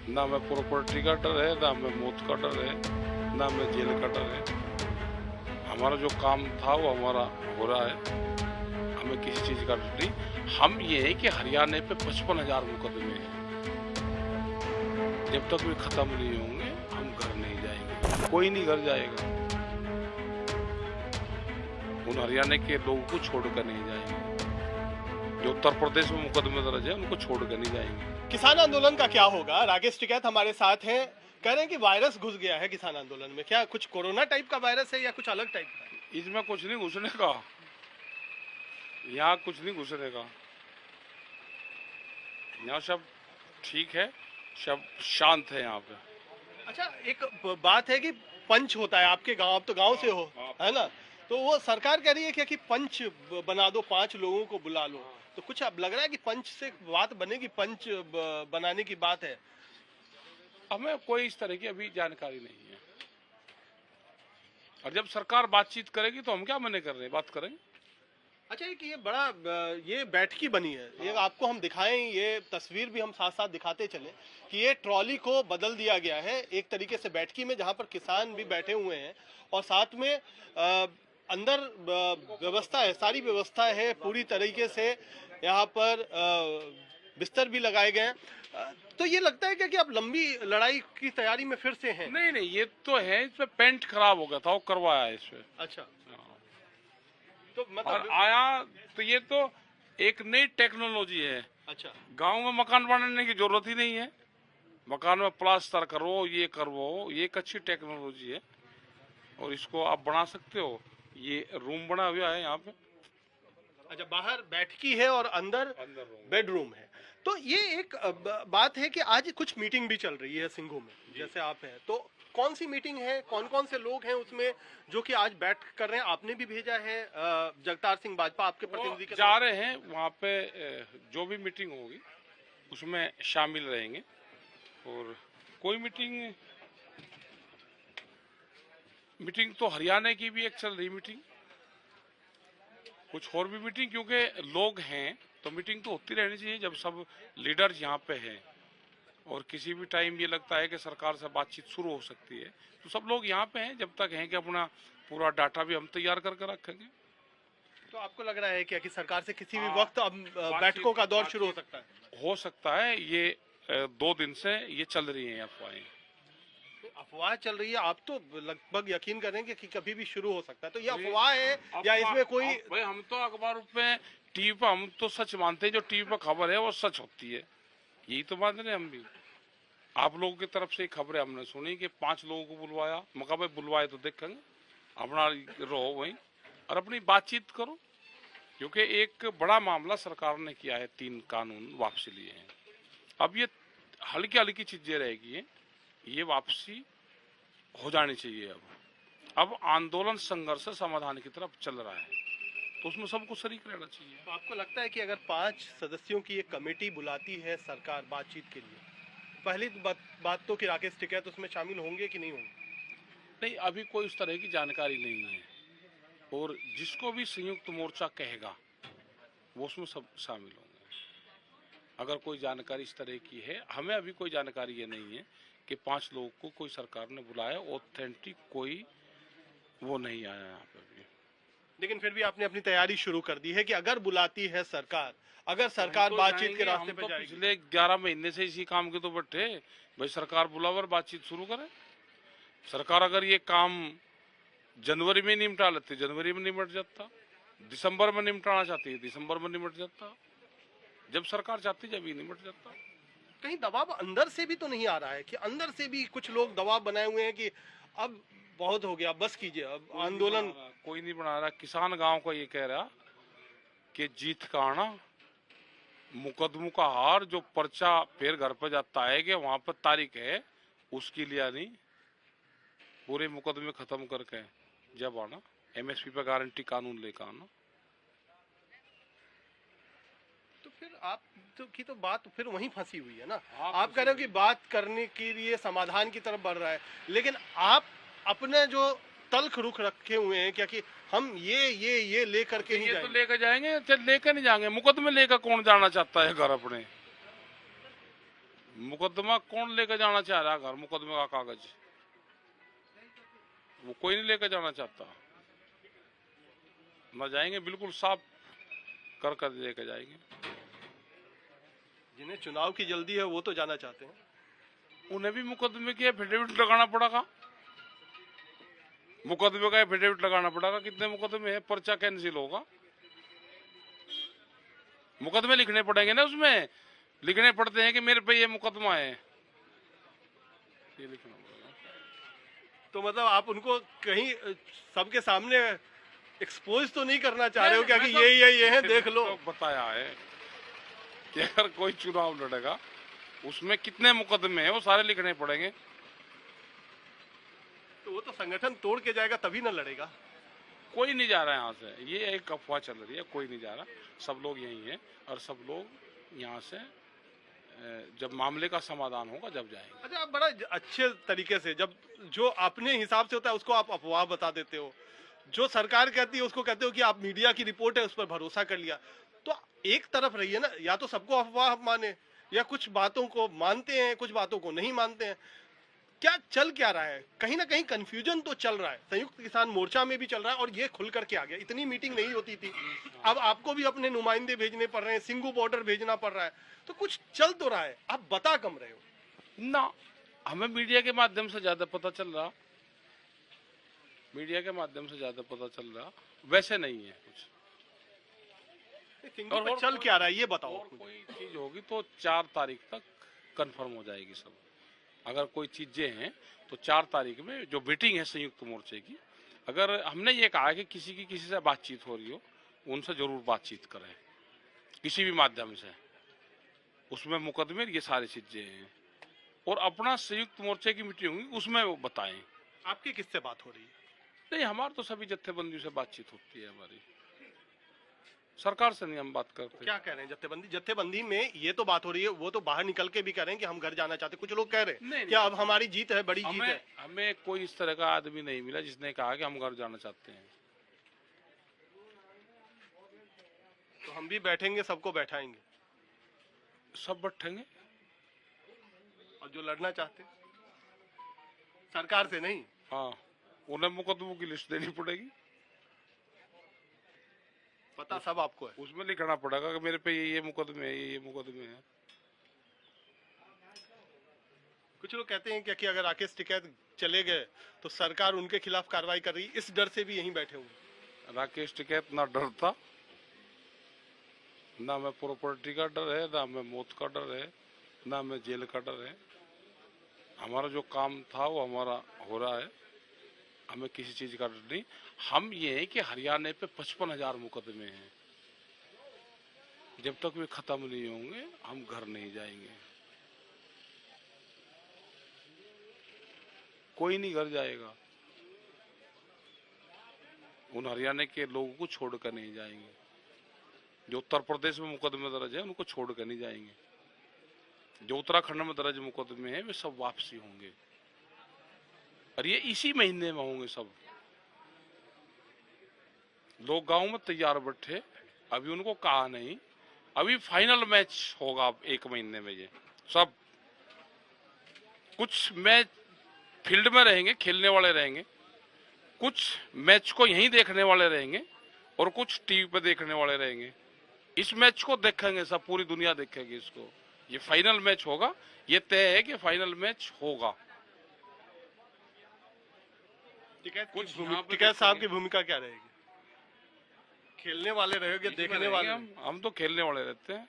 ना हमें प्रॉपर्टी का डर है, ना हमें मौत का डर है, ना हमें जेल का डर है। हमारा जो काम था वो हमारा हो रहा है, हमें किसी चीज का डर नहीं। हम ये है कि हरियाणा पे 55,000 मुकदमे हैं, जब तक वे खत्म नहीं होंगे हम घर नहीं जाएंगे, कोई नहीं घर जाएगा। उन हरियाणा के लोगों को छोड़कर नहीं जाएंगे, जो उत्तर प्रदेश में मुकदमे दर्ज है उनको छोड़कर नहीं जाएंगे। किसान आंदोलन का क्या होगा? राकेश टिकैत हमारे साथ हैं, कह रहे हैं कि वायरस घुस गया है किसान आंदोलन में। क्या कुछ कोरोना टाइप का वायरस है या कुछ अलग टाइप का? इसमें कुछ नहीं घुसने का, यहाँ कुछ नहीं घुसने का, यहाँ सब ठीक है, सब शांत है यहाँ पे। अच्छा, एक बात है कि पंच होता है आपके गांव, आप तो गांव से हो, है ना? तो वो सरकार कह रही है कि पंच बना दो, 5 लोगों को बुला लो। तो कुछ अब लग रहा है कि पंच से बात बनेगी, पंच बनाने की बात है। हमें कोई इस तरह की अभी जानकारी नहीं है, और जब सरकार बातचीत करेगी तो हम क्या मना कर रहे हैं, बात करेंगे। अच्छा, एक ये बड़ा ये बैठकी बनी है, ये आपको हम दिखाएं, ये तस्वीर भी हम साथ साथ दिखाते चले कि ये ट्रॉली को बदल दिया गया है एक तरीके से बैठकी में, जहां पर किसान भी बैठे हुए हैं और साथ में अंदर व्यवस्था है, सारी व्यवस्था है पूरी तरीके से। यहाँ पर बिस्तर भी लगाए गए हैं। तो ये लगता है क्या कि आप लंबी लड़ाई की तैयारी में फिर से हैं? नहीं नहीं, ये तो है, इसमें पेंट खराब हो गया था, वो करवाया है इसमें। अच्छा, तो और मतलब आया तो ये तो एक नई टेक्नोलॉजी है। अच्छा, गांव में मकान बनाने की जरूरत ही नहीं है, मकान में प्लास्टर करो, ये करो, ये एक अच्छी टेक्नोलॉजी है और इसको आप बना सकते हो। ये रूम बना हुआ है यहाँ पे, अच्छा, बाहर बैठकी है और अंदर बेडरूम है। तो ये एक बात है कि आज कुछ मीटिंग भी चल रही है सिंघू में, जैसे आप हैं, तो कौन सी मीटिंग है, कौन कौन से लोग हैं उसमें जो कि आज बैठ कर रहे हैं? आपने भी भेजा है जगतार सिंह भाजपा आपके प्रतिनिधि के जा रहे हैं वहाँ पे, जो भी मीटिंग होगी उसमें शामिल रहेंगे। और कोई मीटिंग तो हरियाणा की भी एक चल रही मीटिंग, कुछ और भी मीटिंग, क्योंकि लोग हैं तो मीटिंग तो होती रहनी चाहिए जब सब लीडर्स यहाँ पे हैं। और किसी भी टाइम ये लगता है कि सरकार से बातचीत शुरू हो सकती है तो सब लोग यहाँ पे हैं, जब तक हैं कि अपना पूरा डाटा भी हम तैयार करके रखेंगे। तो आपको लग रहा है क्या कि सरकार से किसी भी वक्त अब बैठकों का दौर शुरू हो सकता है? हो सकता है, ये 2 दिन से ये चल रही हैं अफवाहें। अफवाह चल रही है, आप तो लगभग यकीन करेंगे कि कभी भी शुरू हो सकता है, तो ये अफवाह है या इसमें कोई? भाई हम तो अखबार पे, टीवी पे हम तो सच मानते हैं, जो टीवी पे खबर है वो सच होती है, यही तो मान रहे हैं हम भी। आप लोगों की तरफ से खबरें हमने सुनी कि 5 लोगों को बुलवाया, मगर भाई बुलवाए तो देखेंगे, अपना रहो वहीं और अपनी बातचीत करो, क्योंकि एक बड़ा मामला सरकार ने किया है, 3 कानून वापसी लिए हैं। अब ये हल्की हल्की चीजें रहेगी, ये वापसी हो जानी चाहिए। अब आंदोलन संघर्ष समाधान की तरफ चल रहा है तो उसमें सबको शरीक रहना चाहिए। तो आपको लगता है कि अगर 5 सदस्यों की एक कमेटी बुलाती है सरकार बातचीत के लिए, पहली बात तो कि राकेश टिकैत उसमें शामिल होंगे कि नहीं होंगे? नहीं, अभी कोई उस तरह की जानकारी नहीं है, और जिसको भी संयुक्त मोर्चा कहेगा वो उसमें सब शामिल होंगे। अगर कोई जानकारी इस तरह की है, हमें अभी कोई जानकारी ये नहीं है कि 5 लोगों को कोई सरकार ने बुलाया, ऑथेंटिक कोई वो नहीं आया यहाँ पे भी। लेकिन फिर भी आपने अपनी तैयारी शुरू कर दी है कि अगर बुलाती है सरकार, अगर सरकार बातचीत के रास्ते पे जाएगी। पिछले 11 महीने से इसी काम के तो बैठे भाई, सरकार बुलावर बातचीत शुरू करे। सरकार अगर ये काम जनवरी में निपटा लेती, जनवरी में निपट जाता, दिसंबर में निपटाना चाहती है दिसंबर में निपट जाता, जब सरकार चाहती जब ही निपट जाता। कहीं दबाव अंदर से भी तो नहीं आ रहा है कि अंदर से भी कुछ लोग दबाव बनाए हुए हैं कि अब बहुत हो गया, बस कीजिए, अब आंदोलन? कोई नहीं बना रहा। किसान गांव का ये कह रहा कि जीत का आना, मुकदमों का हार, जो पर्चा फिर घर पे जाता है कि वहां पर तारीख है, उसकी लिया नहीं, पूरे मुकदमे खत्म करके जब आना, एमएसपी पे गारंटी कानून लेकर आना। तो फिर आप की तो बात फिर वहीं फंसी हुई है ना। आप कह रहे हो कि बात करने के लिए समाधान की तरफ बढ़ रहा है, लेकिन आप अपने जो तल्ख रुख रखे हुए हैं क्या कि हम ये लेकर के ही ये तो लेकर जाएंगे, लेकर नहीं जाएंगे। मुकदमे लेकर कौन जाना चाहता है घर अपने? मुकदमा कौन लेकर जाना चाह रहा है घर? मुकदमे का कागज वो कोई नहीं लेकर जाना चाहता। न जाएंगे, बिल्कुल साफ कर कर लेकर जाएंगे। जिन्हें चुनाव की जल्दी है वो तो जाना चाहते हैं, उन्हें भी मुकदमे की एफिडेविट लगाना पड़ेगा। मुकदमे का एफिडेविट लगाना पड़ेगा। कितने मुकदमे हैं? पर्चा कैंसिल होगा। मुकदमे लिखने पड़ेंगे ना, उसमें लिखने पड़ते हैं कि मेरे पे ये मुकदमा है, ये लिखना पड़ेगा। तो मतलब आप उनको कहीं सबके सामने एक्सपोज तो नहीं करना चाह रहे हो क्या कि ये है, देख लो? तो बताया है कि अगर कोई चुनाव लड़ेगा उसमें कितने मुकदमे हैं वो सारे लिखने पड़ेंगे। तो वो तो संगठन तोड़ के जाएगा तभी ना लड़ेगा। कोई नहीं जा रहा है यहाँ से, ये एक अफवाह चल रही है, कोई नहीं जा रहा, सब लोग यहीं हैं और सब लोग यहाँ से जब मामले का समाधान होगा जब जाएंगे। अच्छा, आप बड़ा अच्छे तरीके से, जब जो अपने हिसाब से होता है उसको आप अफवाह बता देते हो, जो सरकार कहती है उसको कहते हो कि आप मीडिया की रिपोर्ट है उस पर भरोसा कर लिया। तो एक तरफ रहिए ना, या तो सबको अफवाह माने या कुछ बातों को मानते हैं, कुछ बातों को नहीं मानते हैं। क्या चल क्या रहा है? कहीं ना कहीं कंफ्यूजन तो चल रहा है। संयुक्त किसान मोर्चा में भी चल रहा है और ये खुल करके आ गया। इतनी मीटिंग नहीं होती थी, अब आपको भी अपने नुमाइंदे भेजने पड़ रहे हैं, सिंगू बॉर्डर भेजना पड़ रहा है, तो कुछ चल तो रहा है, आप बता कम रहे हो ना। हमें मीडिया के माध्यम से ज्यादा पता चल रहा, मीडिया के माध्यम से ज्यादा पता चल रहा, वैसे नहीं है कुछ। और चल क्या रहा है ये बताओ। और कोई चीज होगी तो 4 तारीख तक कंफर्म हो जाएगी सब। अगर कोई चीजें हैं तो 4 तारीख में जो मीटिंग है संयुक्त मोर्चे की, अगर हमने ये कहा कि किसी की किसी से बातचीत हो रही हो, उनसे जरूर बातचीत करें किसी भी माध्यम से। उसमें मुकदमे ये सारी चीजें हैं और अपना संयुक्त मोर्चे की मीटिंग होगी उसमें वो बताएं। आपकी किससे बात हो रही है? नहीं, हमारे तो सभी जत्थेबंदियों से बातचीत होती है हमारी, सरकार से नहीं हम बात करते। क्या कह रहे हैं जत्थेबंदी में? ये तो बात हो रही है, वो तो बाहर निकल के भी कह रहे हैं कि हम घर जाना चाहते हैं। कुछ लोग कह रहे हैं कि अब हमारी जीत है, बड़ी जीत है। हमें कोई इस तरह का आदमी नहीं मिला जिसने कहा कि हम घर जाना चाहते हैं। तो हम भी बैठेंगे, सबको बैठाएंगे, सब बैठेंगे। और जो लड़ना चाहते सरकार से नहीं, हाँ, उन्हें मुकदमों की लिस्ट देनी पड़ेगी। पता सब आपको है, उसमें लिखना पड़ेगा कि मेरे पे ये मुकदमे है, ये मुकदमे है। कुछ लोग कहते हैं कि अगर राकेश टिकैत चले गए तो सरकार उनके खिलाफ कार्रवाई कर रही है, इस डर से भी यहीं बैठे हुए। राकेश टिकैत ना डरता, ना मैं प्रॉपर्टी का डर है, ना मैं मौत का डर है, ना मैं जेल का डर है। हमारा जो काम था वो हमारा हो रहा है, हमें किसी चीज का डर नहीं। हम ये है कि हरियाणा पे 55,000 मुकदमे हैं, जब तक वे खत्म नहीं होंगे हम घर नहीं जाएंगे। कोई नहीं घर जाएगा, उन हरियाणा के लोगों को छोड़कर नहीं जाएंगे। जो उत्तर प्रदेश में मुकदमे दर्ज है उनको छोड़कर नहीं जाएंगे। जो उत्तराखंड में दर्ज मुकदमे हैं वे सब वापसी होंगे और ये इसी महीने में होंगे सब। लोग गांव में तैयार बैठे, अभी उनको कहा नहीं, अभी फाइनल मैच होगा 1 महीने में। ये सब कुछ मैच फील्ड में रहेंगे, खेलने वाले रहेंगे, कुछ मैच को यहीं देखने वाले रहेंगे और कुछ टीवी पे देखने वाले रहेंगे। इस मैच को देखेंगे सब, पूरी दुनिया देखेगी इसको। ये फाइनल मैच होगा, ये तय है कि फाइनल मैच होगा। टिकैत साहब की भूमिका क्या रहेगी? खेलने वाले रहेंगे, देखने वाले? हम तो खेलने वाले रहते हैं।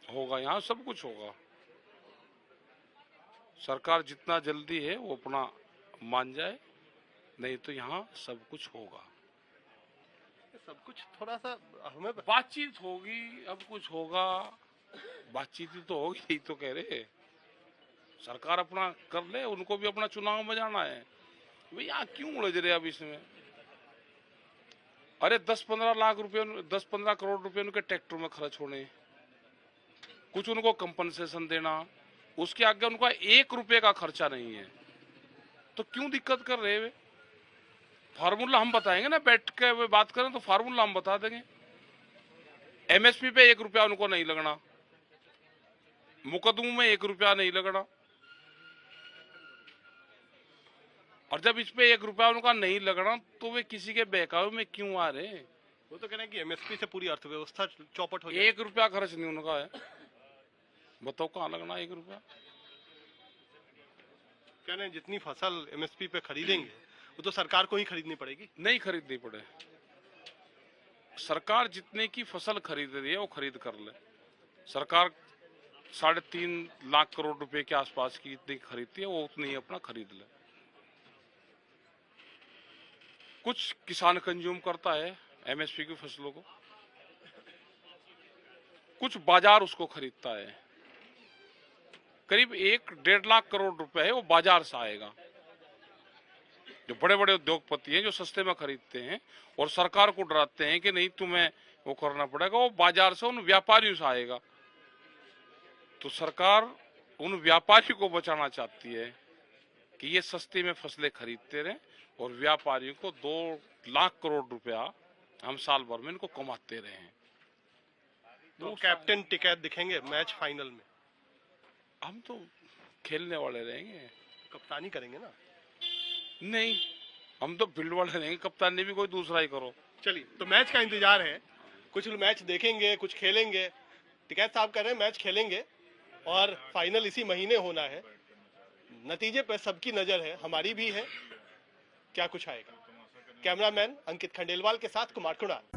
होगा, यहाँ सब कुछ होगा। सरकार जितना जल्दी है वो अपना मान जाए, नहीं तो यहाँ सब कुछ होगा। सब कुछ थोड़ा सा हमें बातचीत होगी, अब कुछ होगा, बातचीत ही तो होगी, यही तो कह रहे। सरकार अपना कर ले, उनको भी अपना चुनाव में जाना है। भैया क्यों उलझ रहे अब इसमें? अरे 10-15 लाख रुपए, 10-15 करोड़ रुपए उनके ट्रैक्टर में खर्च होने, कुछ उनको कंपनसेशन देना, उसके आगे उनका 1 रुपए का खर्चा नहीं है, तो क्यों दिक्कत कर रहे वे? फार्मूला हम बताएंगे ना, बैठ के वे बात करें तो फार्मूला हम बता देंगे। एमएसपी पे 1 रुपया उनको नहीं लगना, मुकदमों में 1 रुपया नहीं लगना, और जब इस पे 1 रुपया उनका नहीं लगना तो वे किसी के बहकावे में क्यों आ रहे हैं? वो तो कह रहे हैं कि एमएसपी से पूरी अर्थव्यवस्था चौपट हो जाए। 1 रुपया खर्च नहीं उनका है, बताओ कहाँ लगना 1 रुपया? कह रहे हैं जितनी फसल एमएसपी पे खरीदेंगे वो तो सरकार को ही खरीदनी पड़ेगी। नहीं खरीदनी पड़े, सरकार जितने की फसल खरीद रही है वो खरीद कर ले। सरकार 3.5 लाख करोड़ रुपए के आसपास की इतनी खरीदती है, वो उतनी ही अपना खरीद ले। कुछ किसान कंज्यूम करता है एमएसपी की फसलों को, कुछ बाजार उसको खरीदता है। करीब 1-1.5 लाख करोड़ रुपए है वो बाजार से आएगा। जो बड़े बड़े उद्योगपति हैं जो सस्ते में खरीदते हैं और सरकार को डराते हैं कि नहीं तुम्हें वो करना पड़ेगा, वो बाजार से उन व्यापारियों से आएगा। तो सरकार उन व्यापारियों को बचाना चाहती है कि ये सस्ते में फसलें खरीदते रहें और व्यापारियों को 2 लाख करोड़ रुपया हम साल भर में इनको कमाते रहे हैं। तो कैप्टन टिकैत दिखेंगे मैच फाइनल में? हम तो खेलने वाले रहेंगे, कप्तानी करेंगे ना? नहीं, हम तो फील्ड वाले रहेंगे, कप्तानी भी कोई दूसरा ही करो। चलिए, तो मैच का इंतजार है, कुछ मैच देखेंगे, कुछ खेलेंगे। टिकैत साहब कह रहे हैं मैच खेलेंगे और फाइनल इसी महीने होना है। नतीजे पर सबकी नजर है, हमारी भी है, क्या कुछ आएगा। कैमरामैन अंकित खंडेलवाल के साथ कुमार कुणाल।